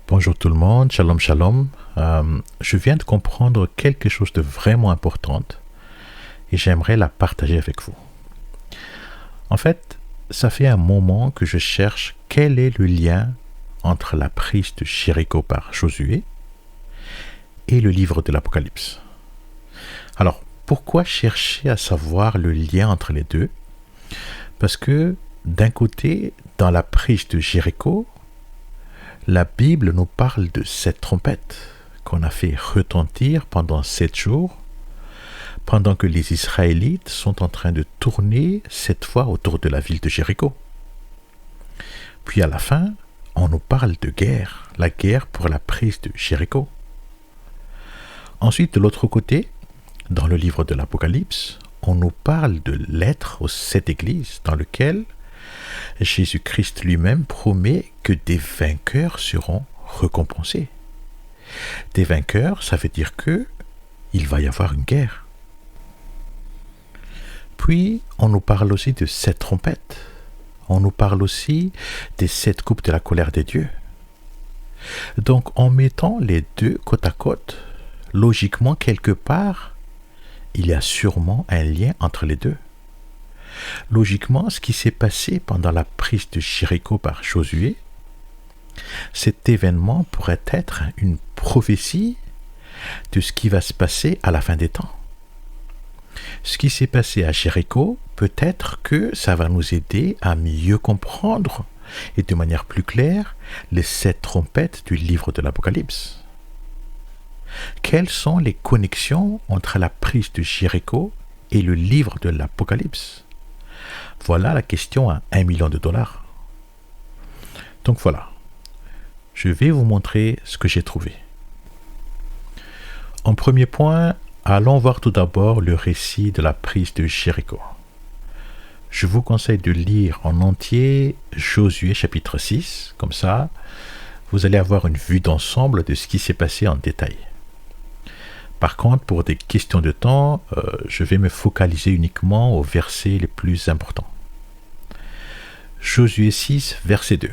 Bonjour tout le monde, shalom shalom. Je viens de comprendre quelque chose de vraiment important et j'aimerais la partager avec vous. En fait, ça fait un moment que je cherche quel est le lien entre la prise de Jéricho par Josué et le livre de l'Apocalypse. Alors, pourquoi chercher à savoir le lien entre les deux? Parce que d'un côté, dans la prise de Jéricho, la Bible nous parle de cette trompette qu'on a fait retentir pendant 7 jours, pendant que les Israélites sont en train de tourner 7 fois autour de la ville de Jéricho. Puis à la fin, on nous parle de guerre, la guerre pour la prise de Jéricho. Ensuite, de l'autre côté, dans le livre de l'Apocalypse, on nous parle de l'être aux 7 églises dans lequel Jésus-Christ lui-même promet que des vainqueurs seront récompensés. Des vainqueurs, ça veut dire que il va y avoir une guerre. Puis, on nous parle aussi de 7 trompettes. On nous parle aussi des 7 coupes de la colère des dieux. Donc, en mettant les deux côte à côte, logiquement, quelque part, il y a sûrement un lien entre les deux. Logiquement, ce qui s'est passé pendant la prise de Jéricho par Josué, cet événement pourrait être une prophétie de ce qui va se passer à la fin des temps. Ce qui s'est passé à Jéricho, peut-être que ça va nous aider à mieux comprendre et de manière plus claire les 7 trompettes du livre de l'Apocalypse. Quelles sont les connexions entre la prise de Jéricho et le livre de l'Apocalypse? Voilà la question à $1 million. Donc voilà, je vais vous montrer ce que j'ai trouvé. En premier point, allons voir tout d'abord le récit de la prise de Jéricho. Je vous conseille de lire en entier Josué chapitre 6, comme ça, vous allez avoir une vue d'ensemble de ce qui s'est passé en détail. Par contre, pour des questions de temps, je vais me focaliser uniquement aux versets les plus importants. Josué 6, verset 2.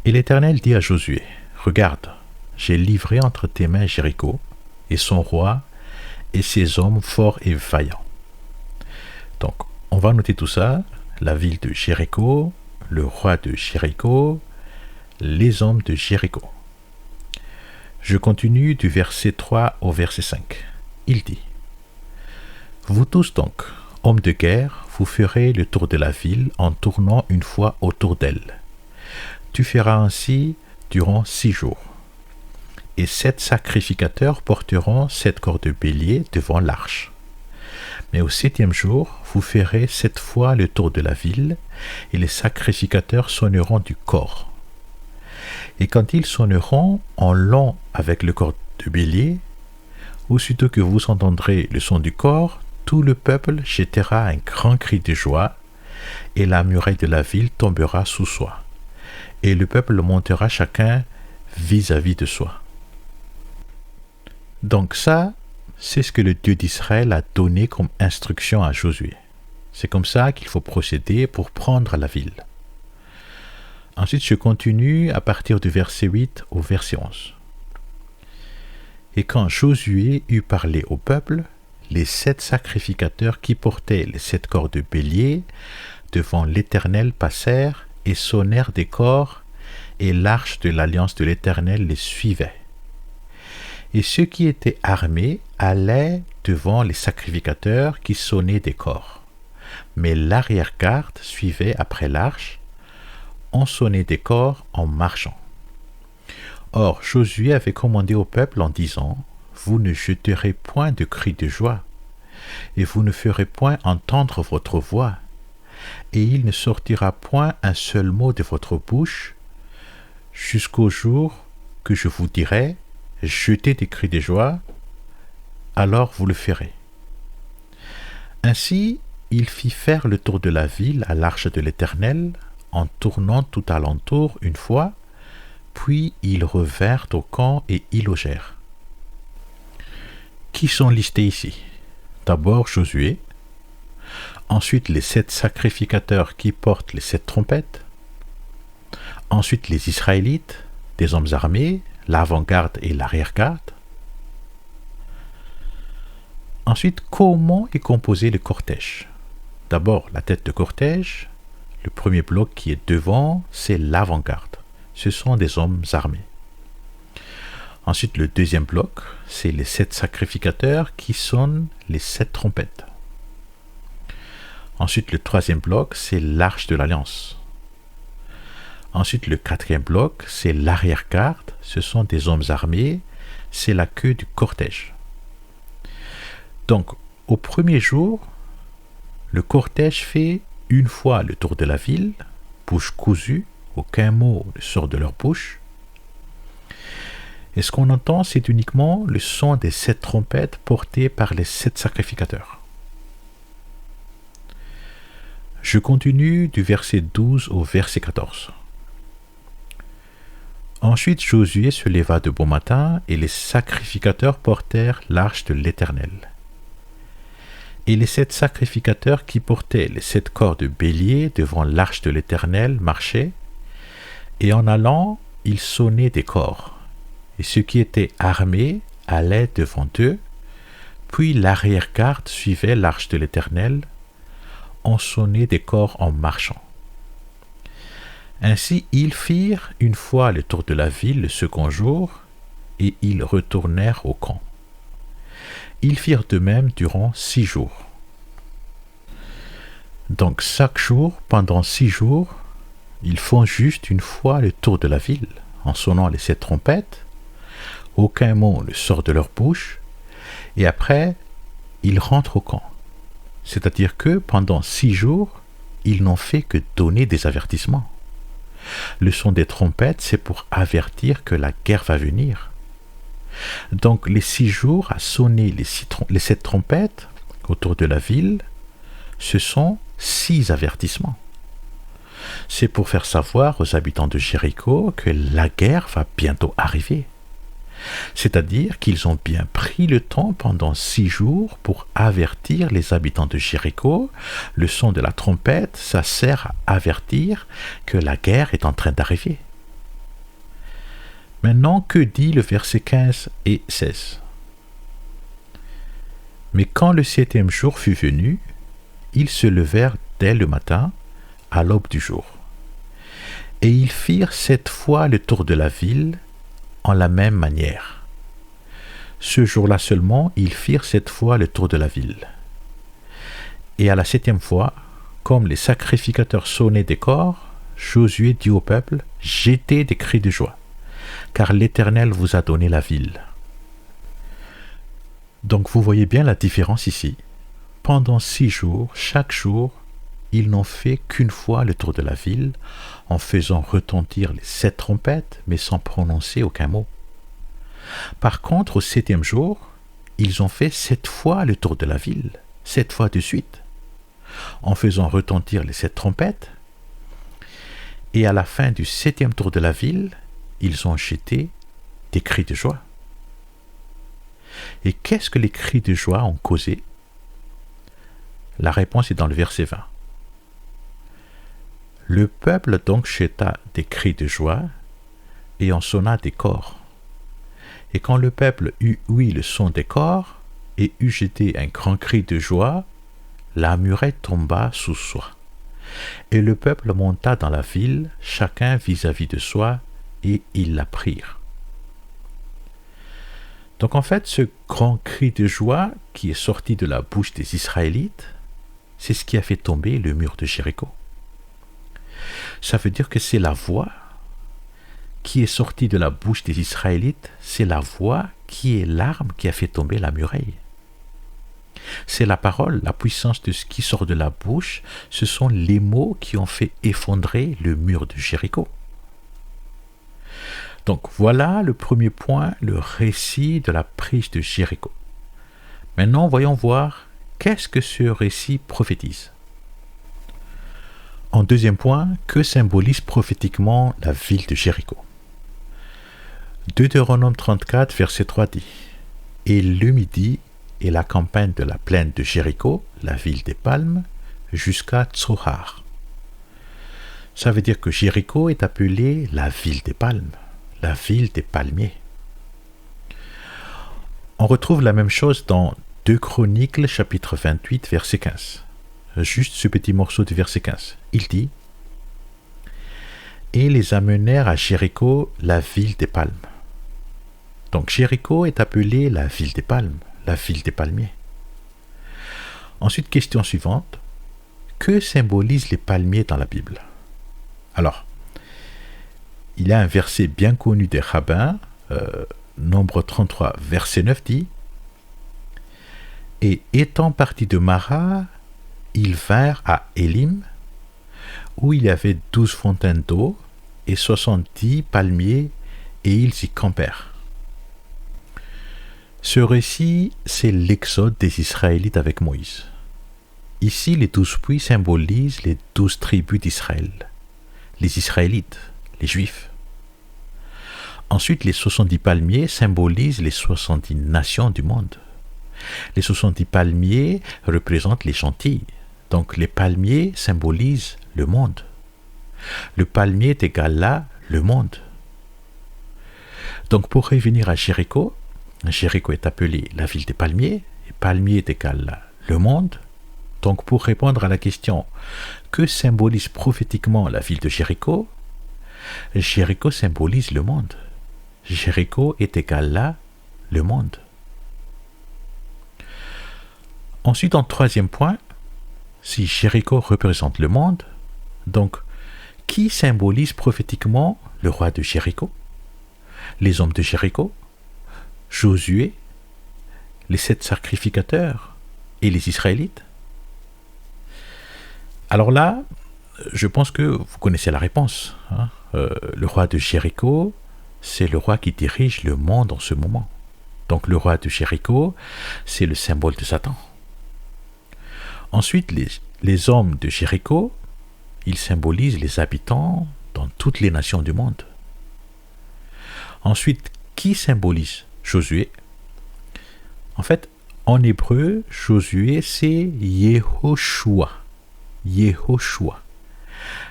Et l'Éternel dit à Josué, « Regarde, j'ai livré entre tes mains Jéricho, et son roi, et ses hommes forts et vaillants. » Donc, on va noter tout ça, la ville de Jéricho, le roi de Jéricho, les hommes de Jéricho. Je continue du verset 3 au verset 5. Il dit, « Vous tous donc, hommes de guerre, vous ferez le tour de la ville en tournant une fois autour d'elle. Tu feras ainsi durant 6 jours. Et 7 sacrificateurs porteront 7 corps de bélier devant l'arche. Mais au 7e jour, vous ferez 7 fois le tour de la ville, et les sacrificateurs sonneront du corps. Et quand ils sonneront en long avec le corps de bélier, aussitôt que vous entendrez le son du corps, tout le peuple jettera un grand cri de joie, et la muraille de la ville tombera sous soi, et le peuple montera chacun vis-à-vis de soi. » Donc ça, c'est ce que le Dieu d'Israël a donné comme instruction à Josué. C'est comme ça qu'il faut procéder pour prendre la ville. Ensuite, je continue à partir du verset 8 au verset 11. Et quand Josué eut parlé au peuple, les 7 sacrificateurs qui portaient les 7 corps de bélier devant l'Éternel passèrent et sonnèrent des corps, et l'arche de l'alliance de l'Éternel les suivait. Et ceux qui étaient armés allaient devant les sacrificateurs qui sonnaient des corps. Mais l'arrière-garde suivait après l'arche, on sonnait des corps en marchant. Or, Josué avait commandé au peuple en disant, « Vous ne jeterez point de cris de joie, et vous ne ferez point entendre votre voix, et il ne sortira point un seul mot de votre bouche, jusqu'au jour que je vous dirai, jetez des cris de joie, alors vous le ferez. » Ainsi, il fit faire le tour de la ville à l'arche de l'Éternel, en tournant tout alentour une fois, puis ils revinrent au camp et y logèrent. Qui sont listés ici? D'abord Josué, ensuite les 7 sacrificateurs qui portent les 7 trompettes, Ensuite, les Israélites, des hommes armés, l'avant-garde et l'arrière-garde. Ensuite, comment est composé le cortège? D'abord, la tête de cortège. Le premier bloc qui est devant, c'est l'avant-garde. Ce sont des hommes armés. Ensuite, le deuxième bloc, c'est les 7 sacrificateurs qui sonnent les 7 trompettes. Ensuite, le troisième bloc, c'est l'arche de l'alliance. Ensuite, le quatrième bloc, c'est l'arrière-garde. Ce sont des hommes armés. C'est la queue du cortège. Donc, au premier jour, le cortège fait une fois le tour de la ville, bouche cousue, aucun mot ne sort de leur bouche. Et ce qu'on entend, c'est uniquement le son des 7 trompettes portées par les 7 sacrificateurs. Je continue du verset 12 au verset 14. Ensuite Josué se leva de bon matin, et les sacrificateurs portèrent l'arche de l'Éternel. Et les 7 sacrificateurs qui portaient les 7 corps de bélier devant l'arche de l'Éternel marchaient, et en allant, ils sonnaient des corps. Et ceux qui étaient armés allaient devant eux, puis l'arrière-garde suivait l'arche de l'Éternel, on sonnait des corps en marchant. Ainsi ils firent une fois le tour de la ville le second jour, et ils retournèrent au camp. Ils firent de même durant 6 jours. Donc chaque jour, pendant 6 jours, ils font juste une fois le tour de la ville, en sonnant les 7 trompettes. Aucun mot ne sort de leur bouche, et après, ils rentrent au camp. C'est-à-dire que pendant 6 jours, ils n'ont fait que donner des avertissements. Le son des trompettes, c'est pour avertir que la guerre va venir. Donc les 6 jours à sonner les 7 trompettes autour de la ville, ce sont 6 avertissements. C'est pour faire savoir aux habitants de Jéricho que la guerre va bientôt arriver. C'est-à-dire qu'ils ont bien pris le temps pendant 6 jours pour avertir les habitants de Jéricho. Le son de la trompette, ça sert à avertir que la guerre est en train d'arriver. Maintenant, que dit le verset 15 et 16? Mais quand le 7e jour fut venu, ils se levèrent dès le matin, à l'aube du jour. Et ils firent 7 fois le tour de la ville, en la même manière. Ce jour-là seulement, ils firent 7 fois le tour de la ville. Et à la 7e fois, comme les sacrificateurs sonnaient des corps, Josué dit au peuple, « Jetez des cris de joie, car l'Éternel vous a donné la ville. » Donc vous voyez bien la différence ici. Pendant 6 jours, chaque jour, ils n'ont fait qu'une fois le tour de la ville, en faisant retentir les 7 trompettes, mais sans prononcer aucun mot. Par contre, au 7e jour, ils ont fait 7 fois le tour de la ville, 7 fois de suite, en faisant retentir les 7 trompettes, et à la fin du 7e tour de la ville, ils ont jeté des cris de joie. Et qu'est-ce que les cris de joie ont causé? La réponse est dans le verset 20. Le peuple donc jeta des cris de joie et en sonna des cors. Et quand le peuple eut ouï le son des cors et eut jeté un grand cri de joie, la muraille tomba sous soi. Et le peuple monta dans la ville, chacun vis-à-vis de soi, et ils la prirent. Donc en fait, ce grand cri de joie qui est sorti de la bouche des Israélites, c'est ce qui a fait tomber le mur de Jéricho. Ça veut dire que c'est la voix qui est sortie de la bouche des Israélites, c'est la voix qui est l'arme qui a fait tomber la muraille. C'est la parole, la puissance de ce qui sort de la bouche, ce sont les mots qui ont fait effondrer le mur de Jéricho. Donc voilà le premier point, le récit de la prise de Jéricho. Maintenant, voyons voir qu'est-ce que ce récit prophétise. En deuxième point, que symbolise prophétiquement la ville de Jéricho? Deutéronome 34, verset 3 dit « Et le midi et la campagne de la plaine de Jéricho, la ville des palmes, jusqu'à Tsohar. Ça veut dire que Jéricho est appelée la ville des palmes, la ville des palmiers. On retrouve la même chose dans 2 Chroniques, chapitre 28, verset 15. Juste ce petit morceau du verset 15. Il dit « Et les amenèrent à Jéricho, la ville des palmes. » Donc Jéricho est appelée la ville des palmes, la ville des palmiers. Ensuite, question suivante. Que symbolisent les palmiers dans la Bible? Alors, il y a un verset bien connu des rabbins, Nombre 33, verset 9 dit « Et étant partis de Mara, ils vinrent à Élim, où il y avait 12 fontaines d'eau et 70 palmiers, et ils y campèrent. » Ce récit, c'est l'exode des Israélites avec Moïse. Ici, les 12 puits symbolisent les 12 tribus d'Israël, les Israélites, les Juifs. Ensuite, les 70 palmiers symbolisent les 70 nations du monde. Les 70 palmiers représentent les gentils. Donc, les palmiers symbolisent le monde. Le palmier est égal à le monde. Donc, pour revenir à Jéricho, Jéricho est appelé la ville des palmiers, et palmier est égal à le monde. Donc, pour répondre à la question que symbolise prophétiquement la ville de Jéricho, Jéricho symbolise le monde. Jéricho est égal à le monde. Ensuite, en troisième point, si Jéricho représente le monde, donc qui symbolise prophétiquement le roi de Jéricho, les hommes de Jéricho, Josué, les 7 sacrificateurs et les Israélites? Alors là, je pense que vous connaissez la réponse. Le roi de Jéricho, c'est le roi qui dirige le monde en ce moment. Donc le roi de Jéricho, c'est le symbole de Satan. Ensuite, les hommes de Jéricho, ils symbolisent les habitants dans toutes les nations du monde. Ensuite, qui symbolise Josué? En fait, en hébreu, Josué, c'est Yehoshua. Yehoshua.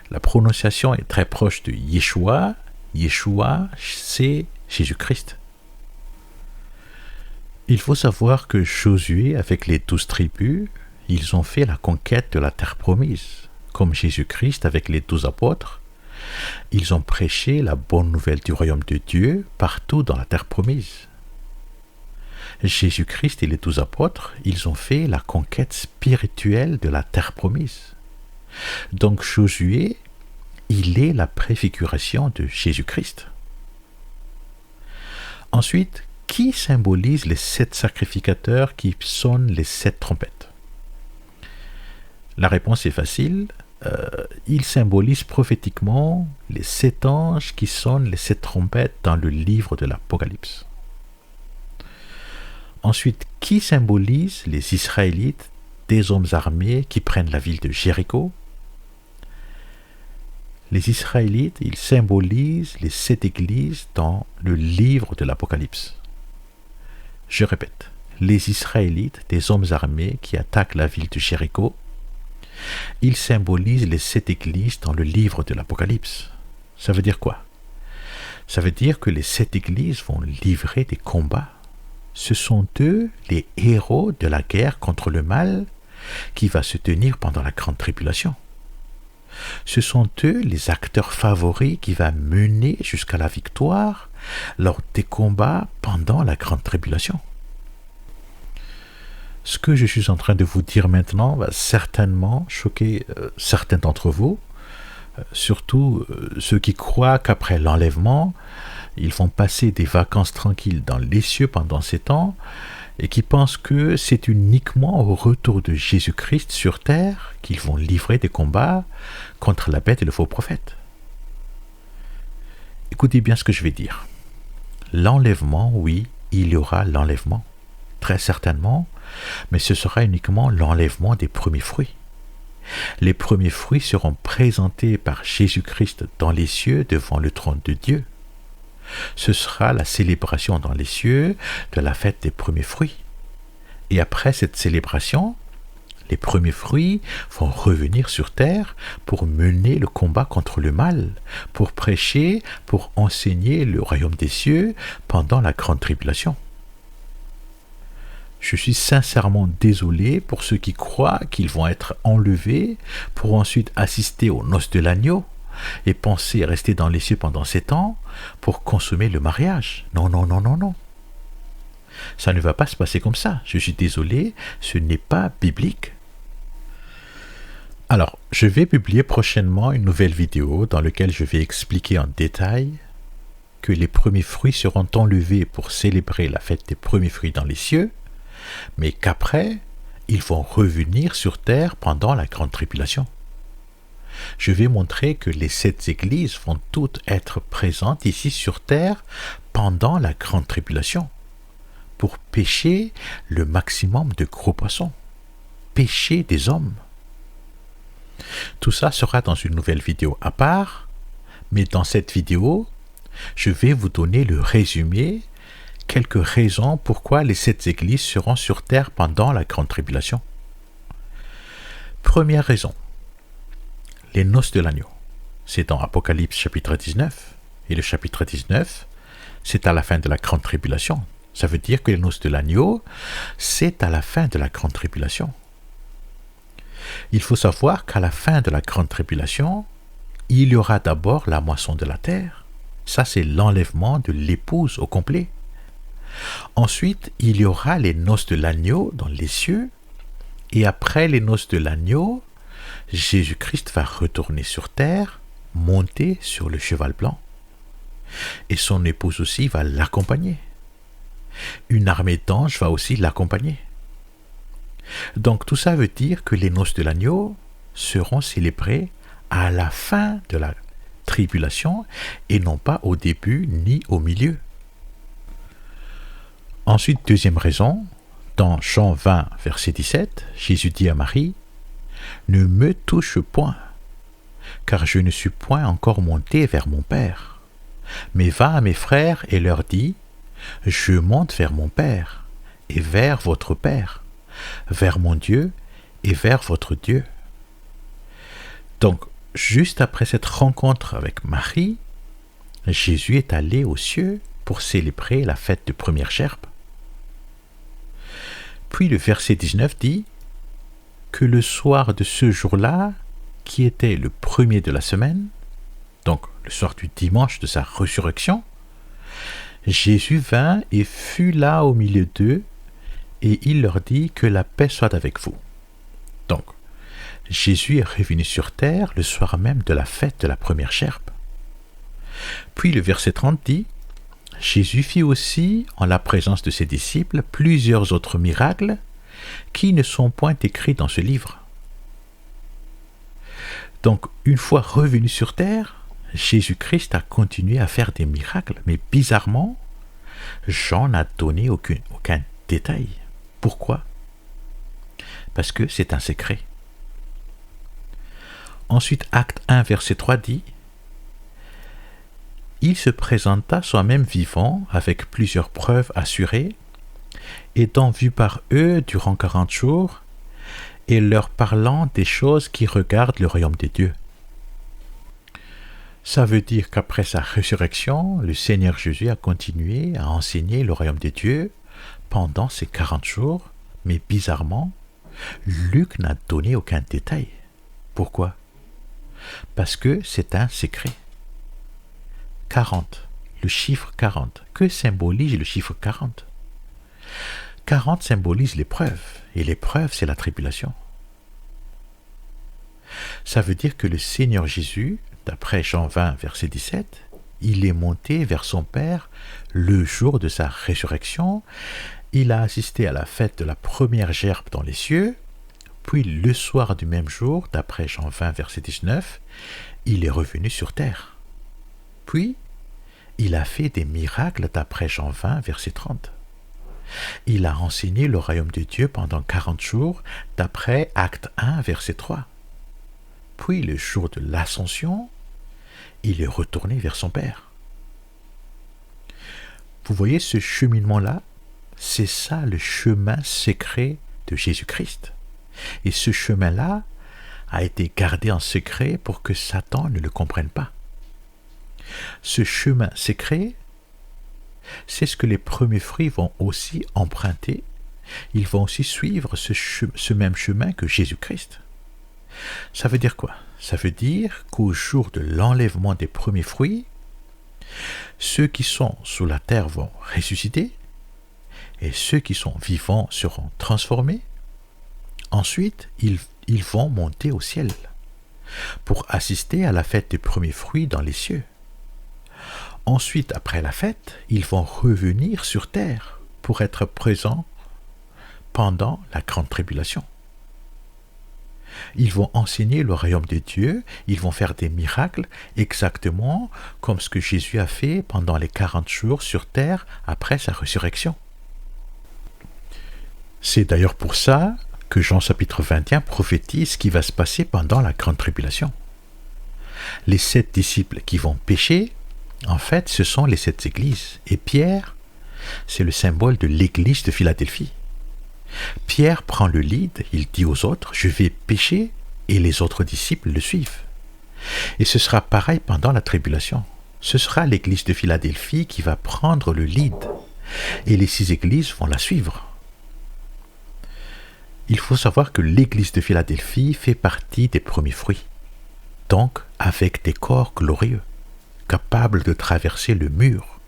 La prononciation est très proche de Yeshua. Yeshua, c'est Jésus-Christ. Il faut savoir que Josué, avec les 12 tribus, ils ont fait la conquête de la terre promise. Comme Jésus-Christ avec les 12 apôtres, ils ont prêché la bonne nouvelle du royaume de Dieu partout dans la terre promise. Jésus-Christ et les 12 apôtres, ils ont fait la conquête spirituelle de la terre promise. Donc Josué, il est la préfiguration de Jésus-Christ. Ensuite, qui symbolise les 7 sacrificateurs qui sonnent les 7 trompettes? La réponse est facile. Il symbolise prophétiquement les 7 anges qui sonnent les 7 trompettes dans le livre de l'Apocalypse. Ensuite, qui symbolise les Israélites, des hommes armés qui prennent la ville de Jéricho? Les Israélites, ils symbolisent les 7 églises dans le livre de l'Apocalypse. Je répète, les Israélites, des hommes armés qui attaquent la ville de Jéricho, ils symbolisent les 7 églises dans le livre de l'Apocalypse. Ça veut dire quoi? Ça veut dire que les 7 églises vont livrer des combats. Ce sont eux les héros de la guerre contre le mal qui va se tenir pendant la grande tribulation. Ce sont eux les acteurs favoris qui vont mener jusqu'à la victoire lors des combats pendant la grande tribulation. Ce que je suis en train de vous dire maintenant va certainement choquer certains d'entre vous, surtout ceux qui croient qu'après l'enlèvement, ils vont passer des vacances tranquilles dans les cieux pendant ces temps et qui pensent que c'est uniquement au retour de Jésus-Christ sur terre qu'ils vont livrer des combats contre la bête et le faux prophète. Écoutez bien ce que je vais dire. L'enlèvement, oui, il y aura l'enlèvement, très certainement, mais ce sera uniquement l'enlèvement des premiers fruits. Les premiers fruits seront présentés par Jésus-Christ dans les cieux devant le trône de Dieu. Ce sera la célébration dans les cieux de la fête des premiers fruits. Et après cette célébration, les premiers fruits vont revenir sur terre pour mener le combat contre le mal, pour prêcher, pour enseigner le royaume des cieux pendant la grande tribulation. Je suis sincèrement désolé pour ceux qui croient qu'ils vont être enlevés pour ensuite assister aux noces de l'agneau et penser rester dans les cieux pendant 7 ans pour consommer le mariage. Non, non, non, non, non. Ça ne va pas se passer comme ça. Je suis désolé, ce n'est pas biblique. Alors, je vais publier prochainement une nouvelle vidéo dans laquelle je vais expliquer en détail que les premiers fruits seront enlevés pour célébrer la fête des premiers fruits dans les cieux, mais qu'après, ils vont revenir sur terre pendant la grande tribulation. Je vais montrer que les 7 églises vont toutes être présentes ici sur terre pendant la grande tribulation pour pêcher le maximum de gros poissons, pêcher des hommes. Tout ça sera dans une nouvelle vidéo à part, mais dans cette vidéo, je vais vous donner le résumé, quelques raisons pourquoi les 7 églises seront sur terre pendant la grande tribulation. Première raison, les noces de l'agneau. C'est dans Apocalypse chapitre 19, et le chapitre 19, c'est à la fin de la grande tribulation. Ça veut dire que les noces de l'agneau, c'est à la fin de la grande tribulation. Il faut savoir qu'à la fin de la grande tribulation, il y aura d'abord la moisson de la terre. Ça, c'est l'enlèvement de l'épouse au complet. Ensuite, il y aura les noces de l'agneau dans les cieux. Et après les noces de l'agneau, Jésus-Christ va retourner sur terre, monter sur le cheval blanc. Et son épouse aussi va l'accompagner. Une armée d'anges va aussi l'accompagner. Donc tout ça veut dire que les noces de l'agneau seront célébrées à la fin de la tribulation et non pas au début ni au milieu. Ensuite, deuxième raison, dans Jean 20, verset 17, Jésus dit à Marie, « Ne me touche point, car je ne suis point encore monté vers mon Père. Mais va à mes frères et leur dis, je monte vers mon Père et vers votre Père, vers mon Dieu et vers votre Dieu. » Donc, juste après cette rencontre avec Marie, Jésus est allé aux cieux pour célébrer la fête de première gerbe. Puis le verset 19 dit que le soir de ce jour-là, qui était le premier de la semaine, donc le soir du dimanche de sa résurrection, Jésus vint et fut là au milieu d'eux, et il leur dit que la paix soit avec vous. Donc, Jésus est revenu sur terre le soir même de la fête de la première gerbe. Puis le verset 30 dit, Jésus fit aussi, en la présence de ses disciples, plusieurs autres miracles qui ne sont point écrits dans ce livre. Donc, une fois revenu sur terre, Jésus-Christ a continué à faire des miracles, mais bizarrement, Jean n'a donné aucun détail. Pourquoi? Parce que c'est un secret. Ensuite, Acte 1, verset 3 dit, « Il se présenta soi-même vivant avec plusieurs preuves assurées, étant vu par eux durant 40 jours, et leur parlant des choses qui regardent le royaume des dieux. » Ça veut dire qu'après sa résurrection, le Seigneur Jésus a continué à enseigner le royaume des dieux pendant ces 40 jours, mais bizarrement, Luc n'a donné aucun détail. Pourquoi? Parce que c'est un secret. 40, le chiffre 40. Que symbolise le chiffre 40? 40 symbolise l'épreuve, et l'épreuve, c'est la tribulation. Ça veut dire que le Seigneur Jésus, d'après Jean 20, verset 17, il est monté vers son Père le jour de sa résurrection, il a assisté à la fête de la première gerbe dans les cieux, puis le soir du même jour, d'après Jean 20, verset 19, il est revenu sur terre. Puis, il a fait des miracles d'après Jean 20, verset 30. Il a enseigné le royaume de Dieu pendant 40 jours, d'après Acte 1, verset 3. Puis, le jour de l'Ascension, il est retourné vers son Père. Vous voyez ce cheminement-là? C'est ça le chemin secret de Jésus-Christ. Et ce chemin-là a été gardé en secret pour que Satan ne le comprenne pas. Ce chemin secret, c'est ce que les premiers fruits vont aussi emprunter. Ils vont aussi suivre ce même chemin que Jésus-Christ. Ça veut dire quoi? Ça veut dire qu'au jour de l'enlèvement des premiers fruits, ceux qui sont sous la terre vont ressusciter et ceux qui sont vivants seront transformés. Ensuite, ils vont monter au ciel pour assister à la fête des premiers fruits dans les cieux. Ensuite, après la fête, ils vont revenir sur terre pour être présents pendant la grande tribulation. Ils vont enseigner le royaume de Dieu, ils vont faire des miracles exactement comme ce que Jésus a fait pendant les 40 jours sur terre après sa résurrection. C'est d'ailleurs pour ça que Jean chapitre 21 prophétise ce qui va se passer pendant la grande tribulation. Les 7 disciples qui vont pécher, en fait, ce sont les 7 églises. Et Pierre, c'est le symbole de l'église de Philadelphie. Pierre prend le lead, il dit aux autres, je vais pécher, et les autres disciples le suivent. Et ce sera pareil pendant la tribulation. Ce sera l'église de Philadelphie qui va prendre le lead, et les 6 églises vont la suivre. Il faut savoir que l'église de Philadelphie fait partie des premiers fruits, donc avec des corps glorieux, capables de traverser le mur,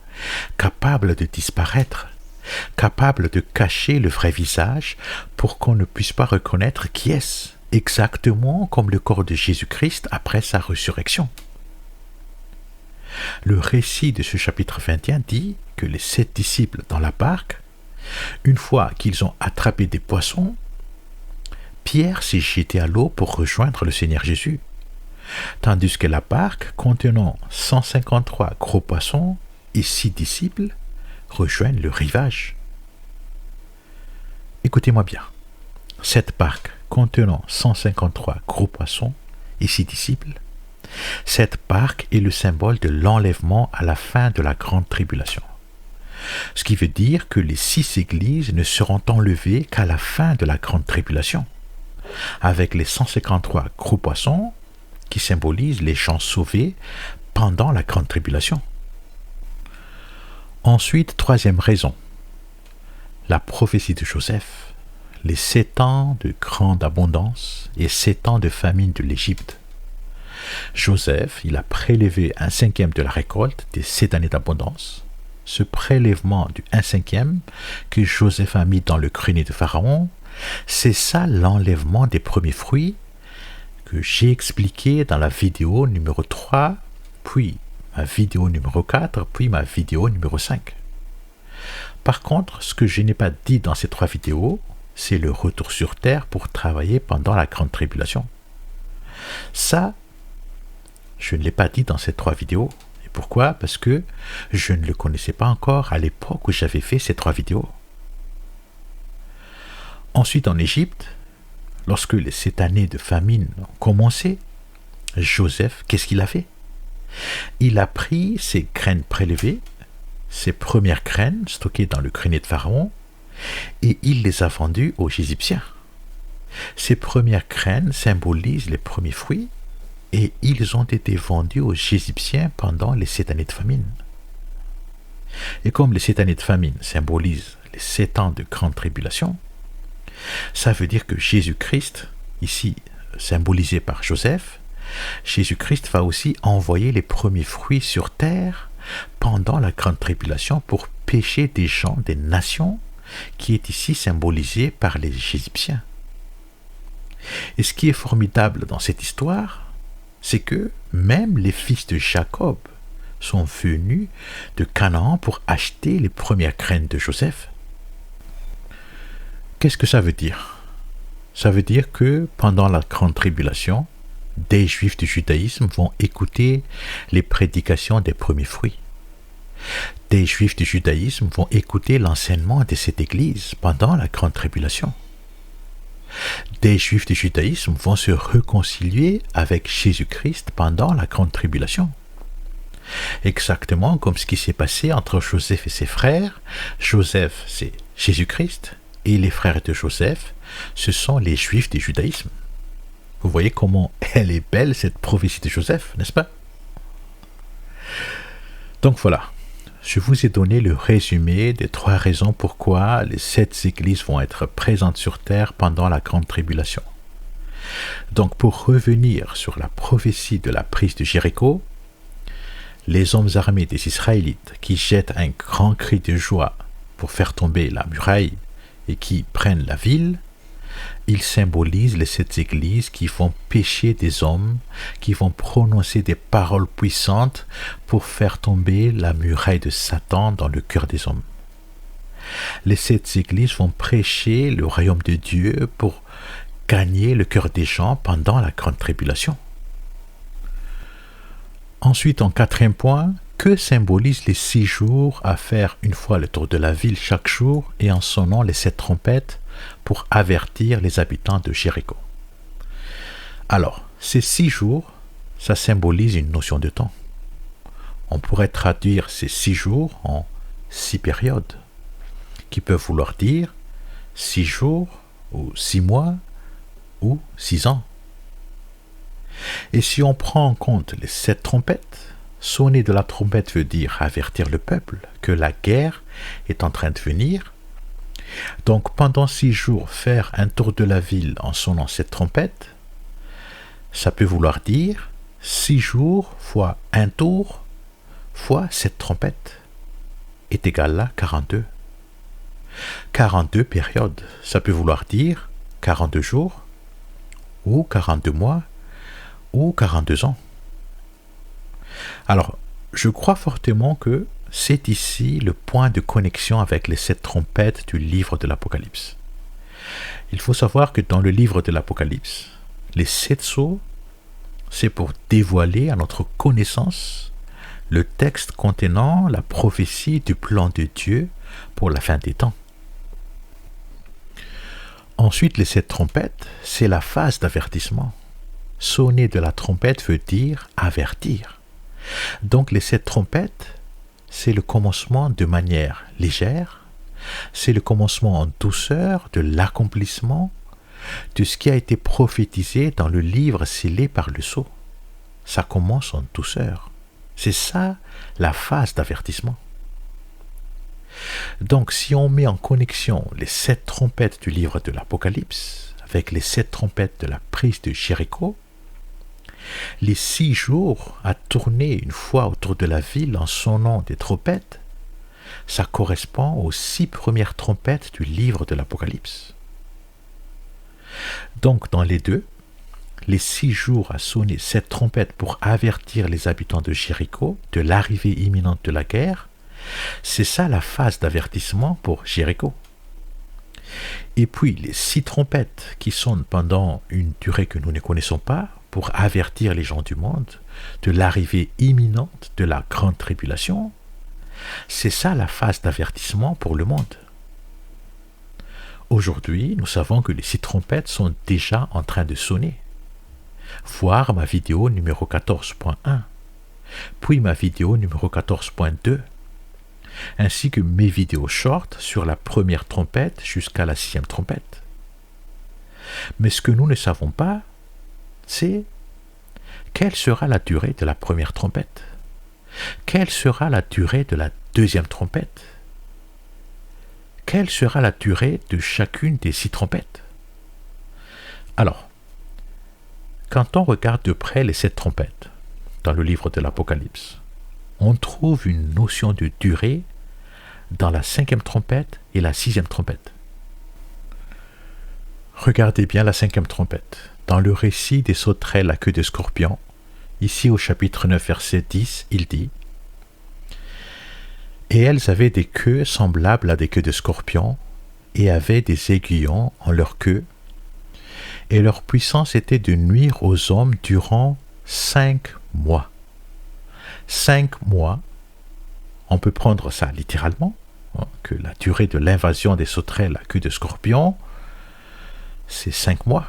capables de disparaître, capables de cacher le vrai visage pour qu'on ne puisse pas reconnaître qui est-ce, exactement comme le corps de Jésus-Christ après sa résurrection. Le récit de ce chapitre 21 dit que les 7 disciples dans la barque, une fois qu'ils ont attrapé des poissons, Pierre s'est jeté à l'eau pour rejoindre le Seigneur Jésus, tandis que la barque contenant 153 gros poissons et 6 disciples rejoignent le rivage. Écoutez-moi bien, cette barque contenant 153 gros poissons et 6 disciples, cette barque est le symbole de l'enlèvement à la fin de la grande tribulation. Ce qui veut dire que les 6 églises ne seront enlevées qu'à la fin de la grande tribulation, avec les 153 gros poissons qui symbolisent les gens sauvés pendant la grande tribulation. Ensuite, troisième raison, la prophétie de Joseph, les 7 ans de grande abondance et 7 ans de famine de l'Égypte. Joseph, il a prélevé 1/5 de la récolte des 7 années d'abondance. Ce prélèvement du 1/5 que Joseph a mis dans le grenier de Pharaon, c'est ça l'enlèvement des premiers fruits que j'ai expliqué dans la vidéo numéro 3, puis ma vidéo numéro 4, puis ma vidéo numéro 5. Par contre, ce que je n'ai pas dit dans ces 3 vidéos, c'est le retour sur terre pour travailler pendant la grande tribulation. Ça, je ne l'ai pas dit dans ces 3 vidéos. Et pourquoi? Parce que je ne le connaissais pas encore à l'époque où j'avais fait ces 3 vidéos. Ensuite, en Égypte, lorsque les 7 années de famine ont commencé, Joseph, qu'est-ce qu'il a fait? Il a pris ses graines prélevées, ses premières graines stockées dans le grenier de Pharaon, et il les a vendues aux Égyptiens. Ces premières graines symbolisent les premiers fruits, et ils ont été vendus aux Égyptiens pendant les 7 années de famine. Et comme les 7 années de famine symbolisent les 7 ans de grande tribulation, ça veut dire que Jésus-Christ, ici symbolisé par Joseph, Jésus-Christ va aussi envoyer les premiers fruits sur terre pendant la grande tribulation pour pécher des gens, des nations, qui est ici symbolisé par les Égyptiens. Et ce qui est formidable dans cette histoire, c'est que même les fils de Jacob sont venus de Canaan pour acheter les premières graines de Joseph. Qu'est-ce que ça veut dire? Ça veut dire que pendant la grande tribulation, des Juifs du judaïsme vont écouter les prédications des premiers fruits. Des Juifs du judaïsme vont écouter l'enseignement de cette Église pendant la grande tribulation. Des Juifs du judaïsme vont se réconcilier avec Jésus-Christ pendant la grande tribulation. Exactement comme ce qui s'est passé entre Joseph et ses frères. Joseph, c'est Jésus-Christ, et les frères de Joseph, ce sont les Juifs du judaïsme. Vous voyez comment elle est belle, cette prophétie de Joseph, n'est-ce pas? Donc voilà, je vous ai donné le résumé des 3 raisons pourquoi les 7 églises vont être présentes sur terre pendant la grande tribulation. Donc pour revenir sur la prophétie de la prise de Jéricho, les hommes armés des Israélites qui jettent un grand cri de joie pour faire tomber la muraille et qui prennent la ville, ils symbolisent les 7 églises qui vont pécher des hommes, qui vont prononcer des paroles puissantes pour faire tomber la muraille de Satan dans le cœur des hommes. Les 7 églises vont prêcher le royaume de Dieu pour gagner le cœur des gens pendant la grande tribulation. Ensuite, en 4e point, que symbolisent les 6 jours à faire une fois le tour de la ville chaque jour et en sonnant les 7 trompettes pour avertir les habitants de Jéricho? Alors, ces 6 jours, ça symbolise une notion de temps. On pourrait traduire ces 6 jours en 6 périodes, qui peuvent vouloir dire 6 jours, ou 6 mois, ou 6 ans. Et si on prend en compte les 7 trompettes, sonner de la trompette veut dire avertir le peuple que la guerre est en train de venir. Donc pendant 6 jours, faire un tour de la ville en sonnant cette trompette, ça peut vouloir dire 6 jours fois un tour fois cette trompette est égal à 42. 42 périodes, ça peut vouloir dire 42 jours, ou 42 mois, ou 42 ans. Alors, je crois fortement que c'est ici le point de connexion avec les 7 trompettes du livre de l'Apocalypse. Il faut savoir que dans le livre de l'Apocalypse, les 7 sceaux, c'est pour dévoiler à notre connaissance le texte contenant la prophétie du plan de Dieu pour la fin des temps. Ensuite, les 7 trompettes, c'est la phase d'avertissement. Sonner de la trompette veut dire avertir. Donc les 7 trompettes, c'est le commencement de manière légère, c'est le commencement en douceur de l'accomplissement de ce qui a été prophétisé dans le livre scellé par le sceau. Ça commence en douceur. C'est ça la phase d'avertissement. Donc si on met en connexion les 7 trompettes du livre de l'Apocalypse avec les 7 trompettes de la prise de Jéricho, les 6 jours à tourner une fois autour de la ville en sonnant des trompettes, ça correspond aux 6 premières trompettes du livre de l'Apocalypse. Donc dans les deux, les 6 jours à sonner cette trompette pour avertir les habitants de Jéricho de l'arrivée imminente de la guerre, c'est ça la phase d'avertissement pour Jéricho. Et puis les 6 trompettes qui sonnent pendant une durée que nous ne connaissons pas pour avertir les gens du monde de l'arrivée imminente de la grande tribulation, c'est ça la phase d'avertissement pour le monde. Aujourd'hui, nous savons que les 6 trompettes sont déjà en train de sonner. Voir ma vidéo numéro 14.1, puis ma vidéo numéro 14.2, ainsi que mes vidéos short sur la première trompette jusqu'à la 6e trompette. Mais ce que nous ne savons pas, c'est quelle sera la durée de la première trompette? Quelle sera la durée de la 2e trompette? Quelle sera la durée de chacune des 6 trompettes? Alors, quand on regarde de près les 7 trompettes dans le livre de l'Apocalypse, on trouve une notion de durée dans la 5e trompette et la 6e trompette. Regardez bien la 5e trompette. Dans le récit des sauterelles à queue de scorpion, ici au chapitre 9, verset 10, il dit « Et elles avaient des queues semblables à des queues de scorpion, et avaient des aiguillons en leur queue, et leur puissance était de nuire aux hommes durant 5 mois. » 5 mois, on peut prendre ça littéralement, que la durée de l'invasion des sauterelles à queue de scorpion, c'est 5 mois.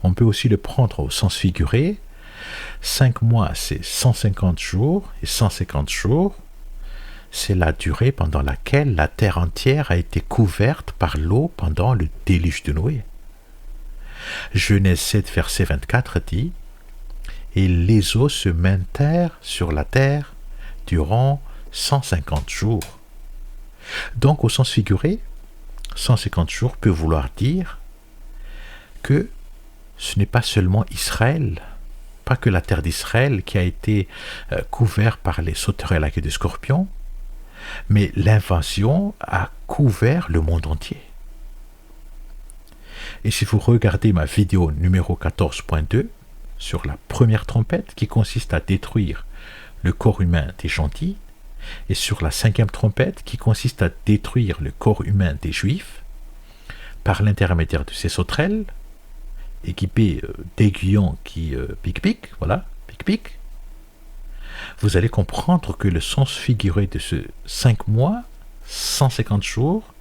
On peut aussi le prendre au sens figuré. 5 mois, c'est 150 jours, et 150 jours, c'est la durée pendant laquelle la terre entière a été couverte par l'eau pendant le déluge de Noé. Genèse 7, verset 24 dit « Et les eaux se maintenirent sur la terre durant 150 jours. » Donc, au sens figuré, 150 jours peut vouloir dire que ce n'est pas seulement Israël, pas que la terre d'Israël qui a été couverte par les sauterelles à queue de scorpion, mais l'invasion a couvert le monde entier. Et si vous regardez ma vidéo numéro 14.2 sur la première trompette qui consiste à détruire le corps humain des gentils, et sur la cinquième trompette qui consiste à détruire le corps humain des juifs, par l'intermédiaire de ces sauterelles, équipées d'aiguillons qui piquent, voilà, piquent, vous allez comprendre que le sens figuré de ce 5 mois, 150 jours,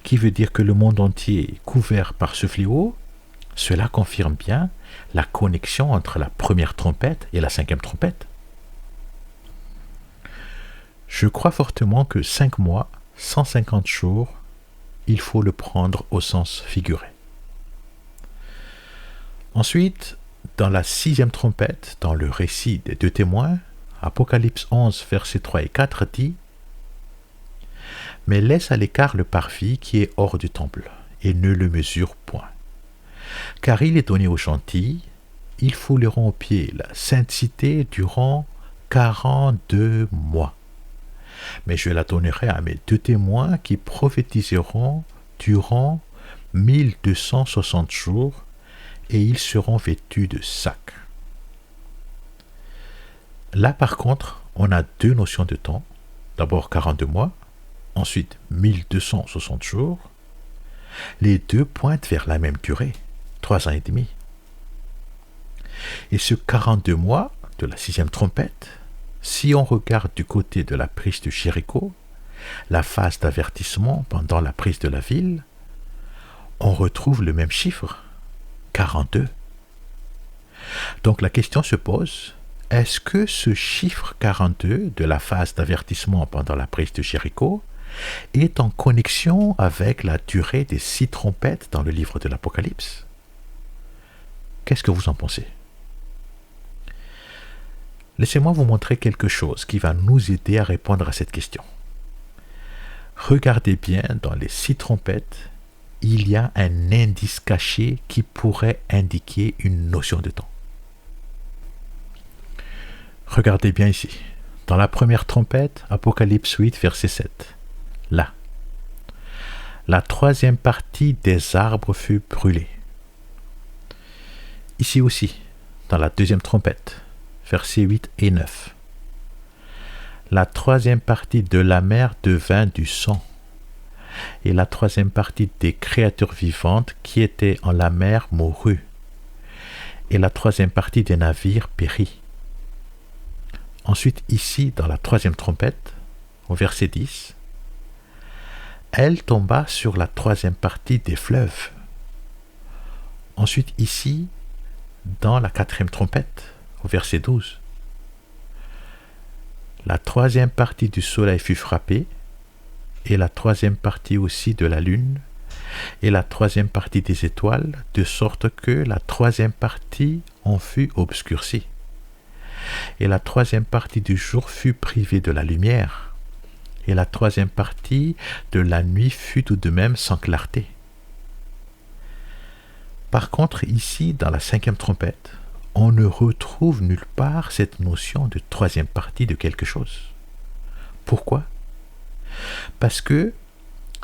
qui veut dire que le monde entier est couvert par ce fléau, cela confirme bien la connexion entre la première trompette et la cinquième trompette. Je crois fortement que 5 mois, 150 jours, il faut le prendre au sens figuré. Ensuite, dans la sixième trompette, dans le récit des deux témoins, Apocalypse 11, versets 3 et 4 dit « Mais laisse à l'écart le parvis qui est hors du temple, et ne le mesure point. Car il est donné aux gentils, ils fouleront aux pieds la sainte cité durant 42 mois. Mais je la donnerai à mes deux témoins qui prophétiseront durant 1260 jours, et ils seront vêtus de sacs. » Là, par contre, on a deux notions de temps. D'abord 42 mois, ensuite 1260 jours. Les deux pointent vers la même durée, 3 ans et demi. Et ce 42 mois de la sixième trompette, si on regarde du côté de la prise de Jéricho, la phase d'avertissement pendant la prise de la ville, on retrouve le même chiffre, 42. Donc la question se pose, est-ce que ce chiffre 42 de la phase d'avertissement pendant la prise de Jéricho est en connexion avec la durée des 6 trompettes dans le livre de l'Apocalypse? Qu'est-ce que vous en pensez? Laissez-moi vous montrer quelque chose qui va nous aider à répondre à cette question. Regardez bien, dans les 6 trompettes, il y a un indice caché qui pourrait indiquer une notion de temps. Regardez bien ici. Dans la première trompette, Apocalypse 8, verset 7. Là. La troisième partie des arbres fut brûlée. Ici aussi, dans la deuxième trompette, versets 8 et 9. La troisième partie de la mer devint du sang, et la troisième partie des créatures vivantes qui étaient en la mer mourut, et la troisième partie des navires périt. Ensuite, ici, dans la troisième trompette, au verset 10, elle tomba sur la troisième partie des fleuves. Ensuite, ici, dans la quatrième trompette, au verset 12, la troisième partie du soleil fut frappée, et la troisième partie aussi de la lune, et la troisième partie des étoiles, de sorte que la troisième partie en fut obscurcie. Et la troisième partie du jour fut privée de la lumière, et la troisième partie de la nuit fut tout de même sans clarté. Par contre, ici, dans la cinquième trompette, on ne retrouve nulle part cette notion de troisième partie de quelque chose. Pourquoi? Parce que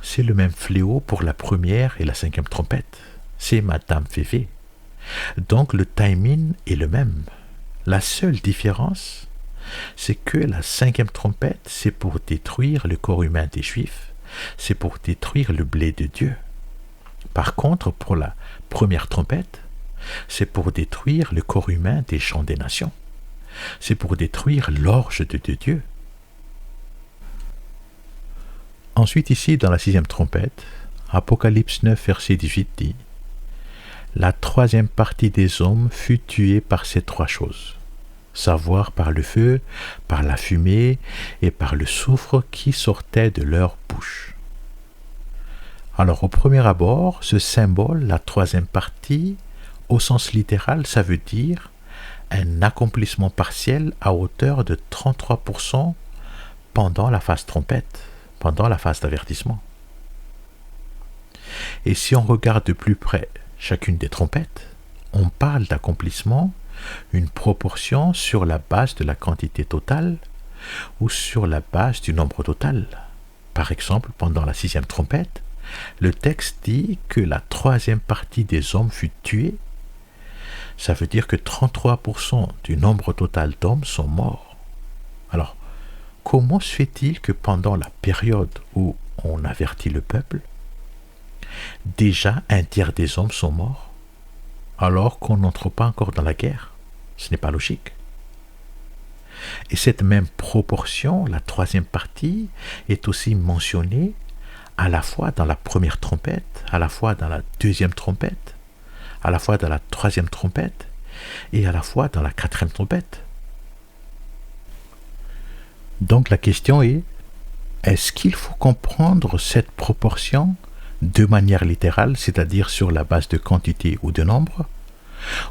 c'est le même fléau pour la première et la cinquième trompette. C'est Madame Vévé. Donc le timing est le même. La seule différence, c'est que la cinquième trompette, c'est pour détruire le corps humain des Juifs, c'est pour détruire le blé de Dieu. Par contre, pour la première trompette, c'est pour détruire le corps humain des gens des nations. C'est pour détruire l'orge de Dieu. Ensuite, ici, dans la sixième trompette, Apocalypse 9, verset 18 dit « La troisième partie des hommes fut tuée par ces 3 choses. savoir par le feu, par la fumée et par le soufre qui sortait de leur bouche. Alors au premier abord, ce symbole, la troisième partie, au sens littéral, ça veut dire un accomplissement partiel à hauteur de 33% pendant la phase trompette, pendant la phase d'avertissement. Et si on regarde de plus près chacune des trompettes, on parle d'accomplissement, une proportion sur la base de la quantité totale ou sur la base du nombre total. Par exemple, pendant la sixième trompette, le texte dit que la troisième partie des hommes fut tuée. Ça veut dire que 33% du nombre total d'hommes sont morts. Alors, comment se fait-il que pendant la période où on avertit le peuple, déjà un tiers des hommes sont morts, alors qu'on n'entre pas encore dans la guerre? Ce n'est pas logique. Et cette même proportion, la troisième partie, est aussi mentionnée à la fois dans la première trompette, à la fois dans la deuxième trompette, à la fois dans la troisième trompette et à la fois dans la quatrième trompette. Donc la question est-ce qu'il faut comprendre cette proportion de manière littérale, c'est-à-dire sur la base de quantité ou de nombre,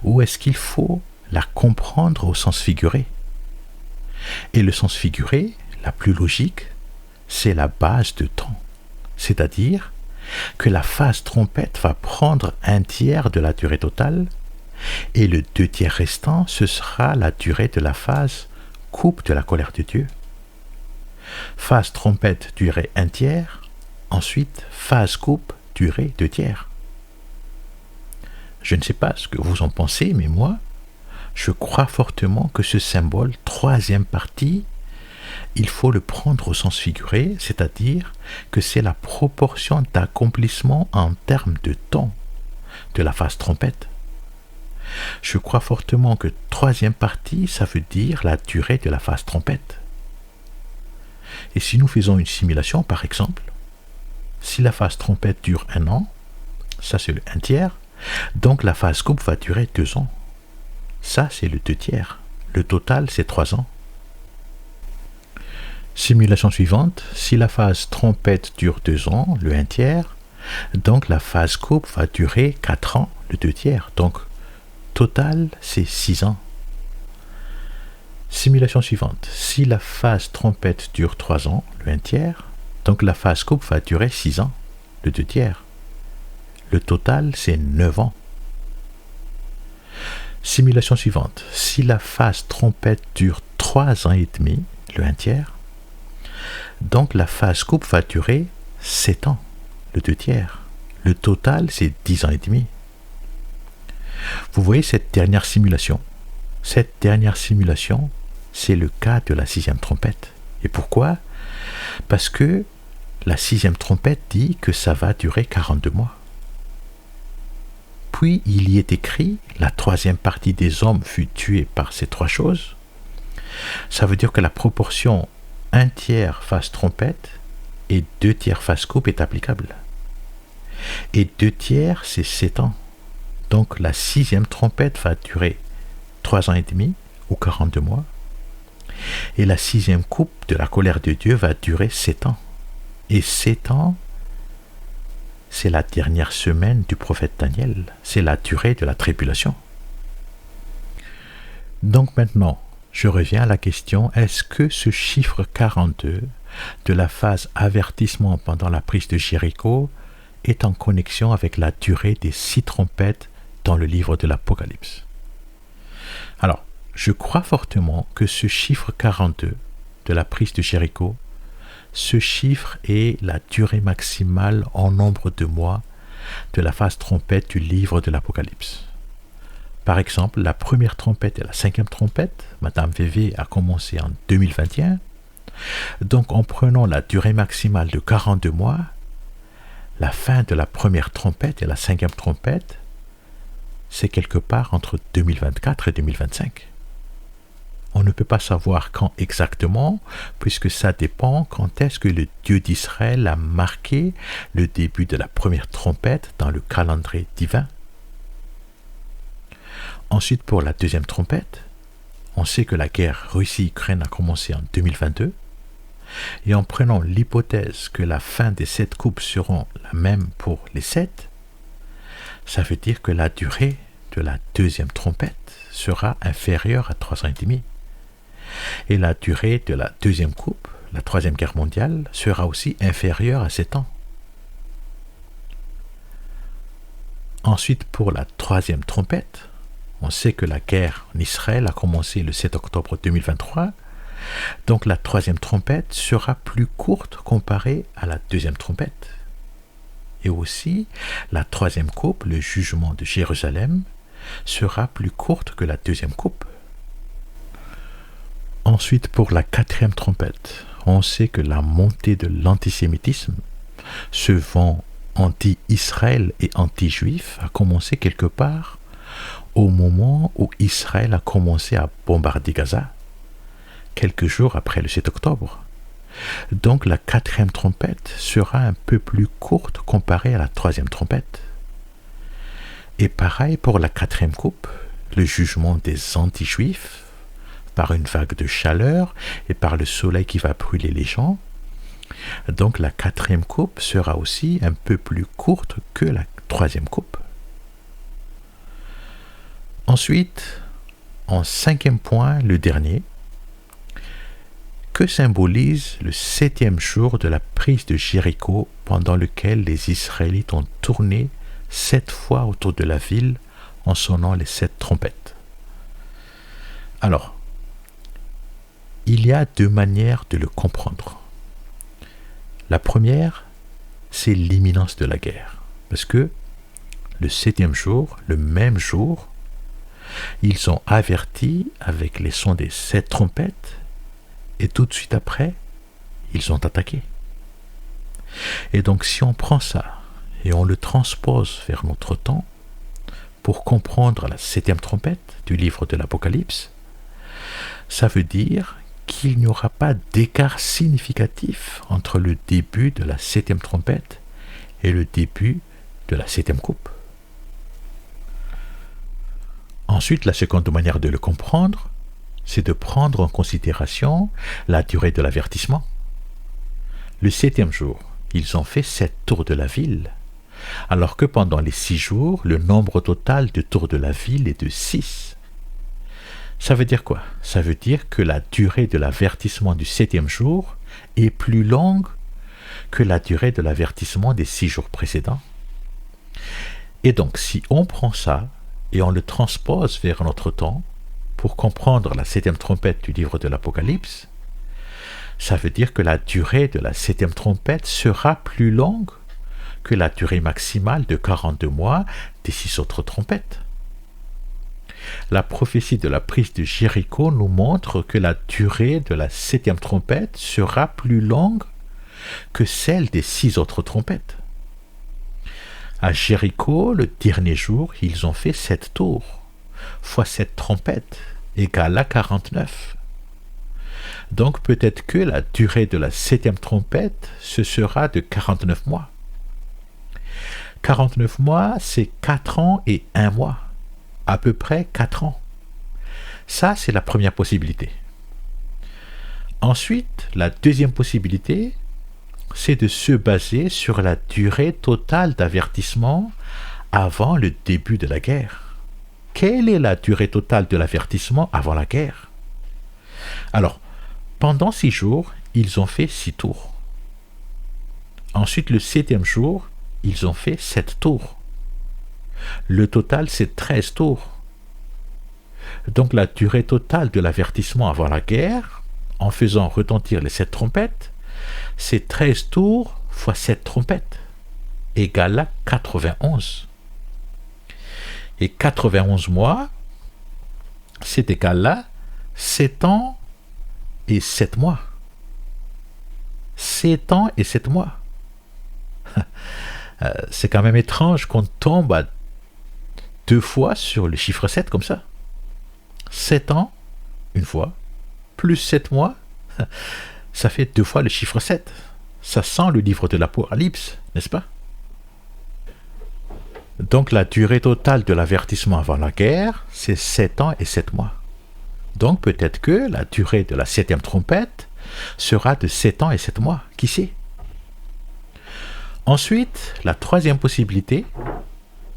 ou est-ce qu'il faut la comprendre au sens figuré? Et le sens figuré, la plus logique, c'est la base de temps, c'est-à-dire que la phase trompette va prendre un tiers de la durée totale et le 2 tiers restant, ce sera la durée de la phase coupe de la colère de Dieu. Phase trompette durée 1 tiers, ensuite phase coupe durée 2 tiers. Je ne sais pas ce que vous en pensez, mais moi, je crois fortement que ce symbole troisième partie, il faut le prendre au sens figuré, c'est-à-dire que c'est la proportion d'accomplissement en termes de temps de la phase trompette. Je crois fortement que troisième partie, ça veut dire la durée de la phase trompette. Et si nous faisons une simulation, par exemple, si la phase trompette dure 1 an, ça c'est le 1 tiers, donc la phase coupe va durer 2 ans. Ça c'est le 2 tiers. Le total c'est 3 ans. Simulation suivante, si la phase trompette dure 2 ans, le 1 tiers, donc la phase coupe va durer 4 ans, le 2 tiers. Donc total c'est 6 ans. Simulation suivante, si la phase trompette dure 3 ans, le 1 tiers, donc la phase coupe va durer 6 ans, le 2 tiers. Le total c'est 9 ans. Simulation suivante, si la phase trompette dure 3 ans et demi, le 1 tiers, donc la phase coupe va durer 7 ans, le 2 tiers. Le total c'est 10 ans et demi. Vous voyez cette dernière simulation? Cette dernière simulation, c'est le cas de la sixième trompette. Et pourquoi? Parce que la sixième trompette dit que ça va durer 42 mois. Puis il y est écrit, la troisième partie des hommes fut tuée par ces 3 choses. Ça veut dire que la proportion 1 tiers phase trompette et 2 tiers phase coupe est applicable. Et 2 tiers c'est 7 ans. Donc la sixième trompette va durer 3 ans et demi ou 42 mois. Et la sixième coupe de la colère de Dieu va durer 7 ans. Et 7 ans, c'est la dernière semaine du prophète Daniel. C'est la durée de la tribulation. Donc maintenant, je reviens à la question, est-ce que ce chiffre 42 de la phase avertissement pendant la prise de Jéricho est en connexion avec la durée des 6 trompettes dans le livre de l'Apocalypse? Alors, je crois fortement que ce chiffre 42 de la prise de Jéricho, ce chiffre est la durée maximale en nombre de mois de la phase trompette du livre de l'Apocalypse. Par exemple, la première trompette et la 5e trompette, Madame VV, a commencé en 2021. Donc, en prenant la durée maximale de 42 mois, la fin de la première trompette et la 5e trompette, c'est quelque part entre 2024 et 2025. On ne peut pas savoir quand exactement, puisque ça dépend quand est-ce que le Dieu d'Israël a marqué le début de la première trompette dans le calendrier divin. Ensuite, pour la deuxième trompette, on sait que la guerre Russie-Ukraine a commencé en 2022, et en prenant l'hypothèse que la fin des 7 coupes seront la même pour les 7, ça veut dire que la durée de la deuxième trompette sera inférieure à 3 ans et demi. Et la durée de la deuxième coupe, la troisième guerre mondiale, sera aussi inférieure à 7 ans. Ensuite, pour la troisième trompette, on sait que la guerre en Israël a commencé le 7 octobre 2023, donc la troisième trompette sera plus courte comparée à la deuxième trompette. Et aussi, la troisième coupe, le jugement de Jérusalem, sera plus courte que la deuxième coupe. Ensuite, pour la quatrième trompette, on sait que la montée de l'antisémitisme, ce vent anti-Israël et anti-juif, a commencé quelque part au moment où Israël a commencé à bombarder Gaza, quelques jours après le 7 octobre. Donc la quatrième trompette sera un peu plus courte comparée à la troisième trompette. Et pareil pour la quatrième coupe, le jugement des anti-juifs, par une vague de chaleur et par le soleil qui va brûler les gens. Donc la quatrième coupe sera aussi un peu plus courte que la troisième coupe. Ensuite, en cinquième point, le dernier, que symbolise le 7e jour de la prise de Jéricho pendant lequel les Israélites ont tourné 7 fois autour de la ville en sonnant les 7 trompettes. Alors, il y a 2 manières de le comprendre. La première, c'est l'imminence de la guerre. Parce que le 7e jour, le même jour, ils ont averti avec les sons des 7 trompettes et tout de suite après, ils ont attaqué. Et donc si on prend ça et on le transpose vers notre temps pour comprendre la 7e trompette du livre de l'Apocalypse, ça veut dire qu'il n'y aura pas d'écart significatif entre le début de la 7e trompette et le début de la 7e coupe. Ensuite, la seconde manière de le comprendre, c'est de prendre en considération la durée de l'avertissement. Le 7e jour, ils ont fait 7 tours de la ville, alors que pendant les 6 jours, le nombre total de tours de la ville est de 6. Ça veut dire quoi? Ça veut dire que la durée de l'avertissement du 7e jour est plus longue que la durée de l'avertissement des 6 jours précédents. Et donc, si on prend ça et on le transpose vers notre temps pour comprendre la 7e trompette du livre de l'Apocalypse, ça veut dire que la durée de la 7e trompette sera plus longue que la durée maximale de 42 mois des 6 autres trompettes. La prophétie de la prise de Jéricho nous montre que la durée de la 7e trompette sera plus longue que celle des 6 autres trompettes. À Jéricho, le dernier jour, ils ont fait 7 tours, fois 7 trompettes, égale à 49. Donc peut-être que la durée de la 7e trompette, ce sera de 49 mois. 49 mois, c'est 4 ans et 1 mois. À peu près 4 ans. Ça, c'est la première possibilité. Ensuite, la deuxième possibilité, c'est de se baser sur la durée totale d'avertissement avant le début de la guerre. Quelle est la durée totale de l'avertissement avant la guerre? Alors, pendant 6 jours, ils ont fait 6 tours. Ensuite, le 7e jour, ils ont fait 7 tours. Le total, c'est 13 tours. Donc la durée totale de l'avertissement avant la guerre, en faisant retentir les 7 trompettes, c'est 13 tours fois 7 trompettes, égale à 91. Et 91 mois, c'est égal à 7 ans et 7 mois. 7 ans et 7 mois. C'est quand même étrange qu'on tombe à 2 fois sur le chiffre 7 comme ça. 7 ans, une fois, plus 7 mois, ça fait 2 fois le chiffre 7. Ça sent le livre de l'Apocalypse, n'est-ce pas? Donc la durée totale de l'avertissement avant la guerre, c'est 7 ans et 7 mois. Donc peut-être que la durée de la 7e trompette sera de 7 ans et 7 mois, qui sait. Ensuite, la 3e possibilité,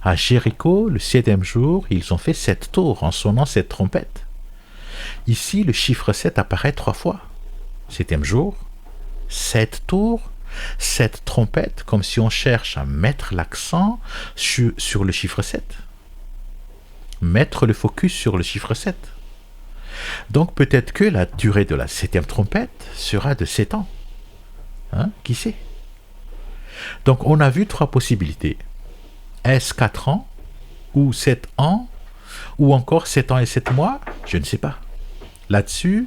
à Jéricho, le 7e jour, ils ont fait 7 tours en sonnant cette trompette. Ici, le chiffre 7 apparaît 3 fois. 7e jour, 7 tours, 7 trompettes, comme si on cherche à mettre l'accent sur le chiffre 7. Mettre le focus sur le chiffre 7. Donc peut-être que la durée de la 7e trompette sera de 7 ans. Qui sait? Donc on a vu 3 possibilités. Est-ce 4 ans, ou 7 ans, ou encore 7 ans et 7 mois? Je ne sais pas. Là-dessus,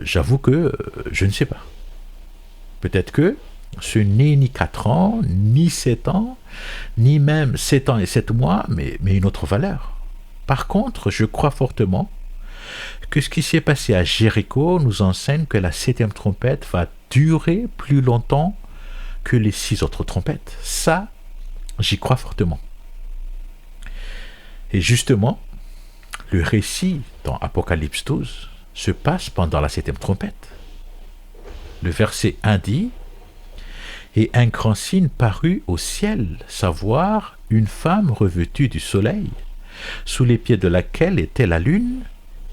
j'avoue que je ne sais pas. Peut-être que ce n'est ni 4 ans, ni 7 ans, ni même 7 ans et 7 mois, mais une autre valeur. Par contre, je crois fortement que ce qui s'est passé à Jéricho nous enseigne que la 7e trompette va durer plus longtemps que les 6 autres trompettes. Ça, j'y crois fortement. Et justement, le récit dans Apocalypse 12 se passe pendant la 7e trompette. Le verset 1 dit « Et un grand signe parut au ciel, savoir une femme revêtue du soleil, sous les pieds de laquelle était la lune,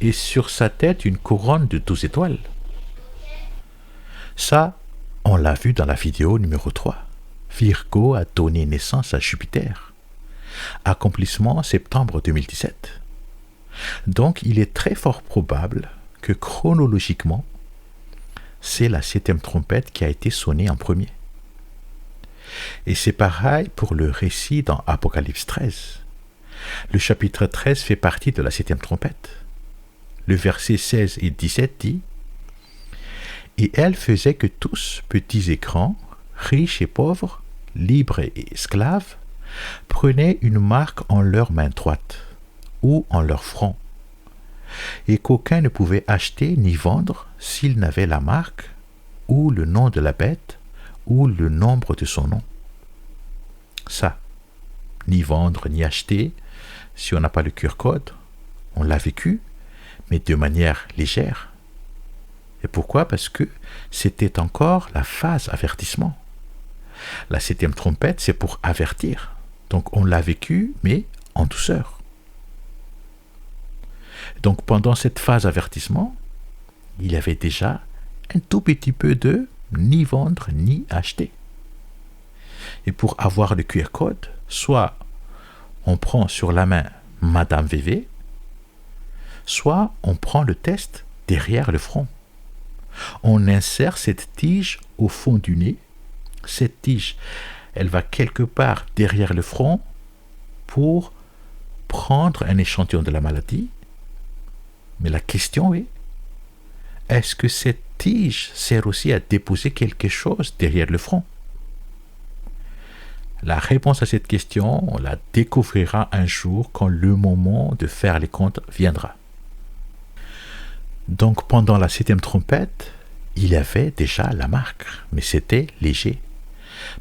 et sur sa tête une couronne de 12 étoiles. » Ça, on l'a vu dans la vidéo numéro 3. Virgo a donné naissance à Jupiter. Accomplissement septembre 2017. Donc il est très fort probable que chronologiquement, c'est la 7e trompette qui a été sonnée en premier. Et c'est pareil pour le récit dans Apocalypse 13. Le chapitre 13 fait partie de la 7e trompette. Le verset 16 et 17 dit « Et elle faisait que tous, petits et grands, riches et pauvres, libres et esclaves, prenaient une marque en leur main droite ou en leur front, et qu'aucun ne pouvait acheter ni vendre s'il n'avait la marque ou le nom de la bête ou le nombre de son nom. » Ça, ni vendre ni acheter, si on n'a pas le QR-code, on l'a vécu, mais de manière légère. Et pourquoi? Parce que c'était encore la phase avertissement. La 7e trompette, c'est pour avertir. Donc on l'a vécu, mais en douceur. Donc pendant cette phase avertissement, il y avait déjà un tout petit peu de ni vendre ni acheter. Et pour avoir le QR code, soit on prend sur la main Madame VV, soit on prend le test derrière le front. On insère cette tige au fond du nez. Cette tige, elle va quelque part derrière le front pour prendre un échantillon de la maladie. Mais la question est, est-ce que cette tige sert aussi à déposer quelque chose derrière le front? La réponse à cette question, on la découvrira un jour quand le moment de faire les comptes viendra. Donc pendant la 7e trompette, il y avait déjà la marque, mais c'était léger.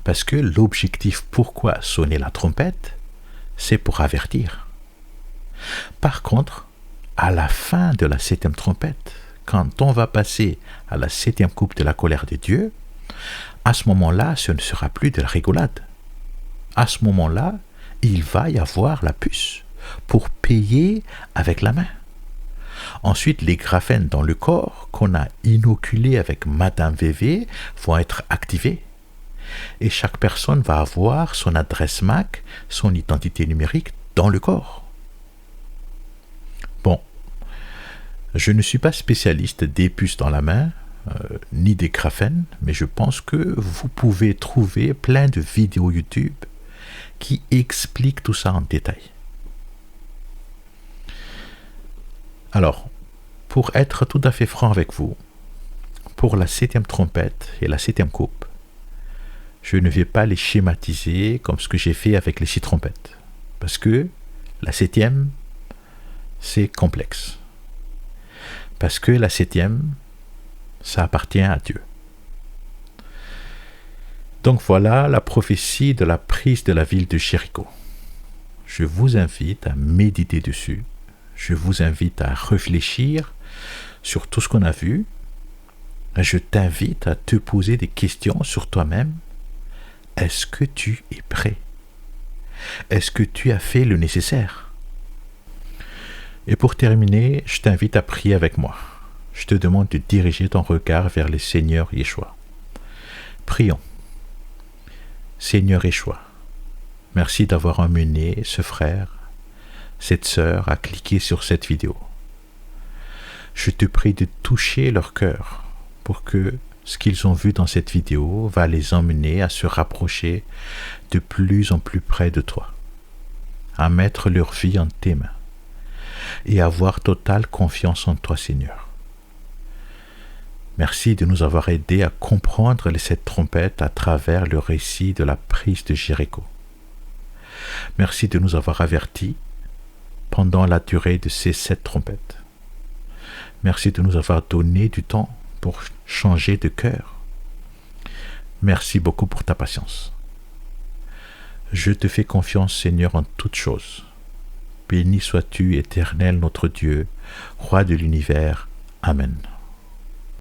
Parce que l'objectif pourquoi sonner la trompette, c'est pour avertir. Par contre, à la fin de la 7e trompette, quand on va passer à la 7e coupe de la colère de Dieu, à ce moment-là, ce ne sera plus de la rigolade. À ce moment-là, il va y avoir la puce pour payer avec la main. Ensuite, les graphènes dans le corps qu'on a inoculés avec Madame VV vont être activés. Et chaque personne va avoir son adresse MAC, son identité numérique dans le corps. Bon, je ne suis pas spécialiste des puces dans la main, ni des graphènes, mais je pense que vous pouvez trouver plein de vidéos YouTube qui expliquent tout ça en détail. Alors, pour être tout à fait franc avec vous, pour la 7e trompette et la 7e coupe, je ne vais pas les schématiser comme ce que j'ai fait avec les 6 trompettes. Parce que la 7e, c'est complexe. Parce que la 7e, ça appartient à Dieu. Donc voilà la prophétie de la prise de la ville de Jéricho. Je vous invite à méditer dessus. Je vous invite à réfléchir sur tout ce qu'on a vu, je t'invite à te poser des questions sur toi-même. Est-ce que tu es prêt? Est-ce que tu as fait le nécessaire? Et pour terminer, je t'invite à prier avec moi. Je te demande de diriger ton regard vers le Seigneur Yeshua. Prions. Seigneur Yeshua, merci d'avoir emmené ce frère, cette sœur à cliquer sur cette vidéo. Je te prie de toucher leur cœur pour que ce qu'ils ont vu dans cette vidéo va les emmener à se rapprocher de plus en plus près de toi, à mettre leur vie en tes mains et avoir totale confiance en toi, Seigneur. Merci de nous avoir aidés à comprendre cette trompette à travers le récit de la prise de Jéricho. Merci de nous avoir avertis pendant la durée de ces 7 trompettes. Merci de nous avoir donné du temps pour changer de cœur. Merci beaucoup pour ta patience. Je te fais confiance, Seigneur, en toutes choses. Béni sois-tu, Éternel notre Dieu, Roi de l'univers. Amen.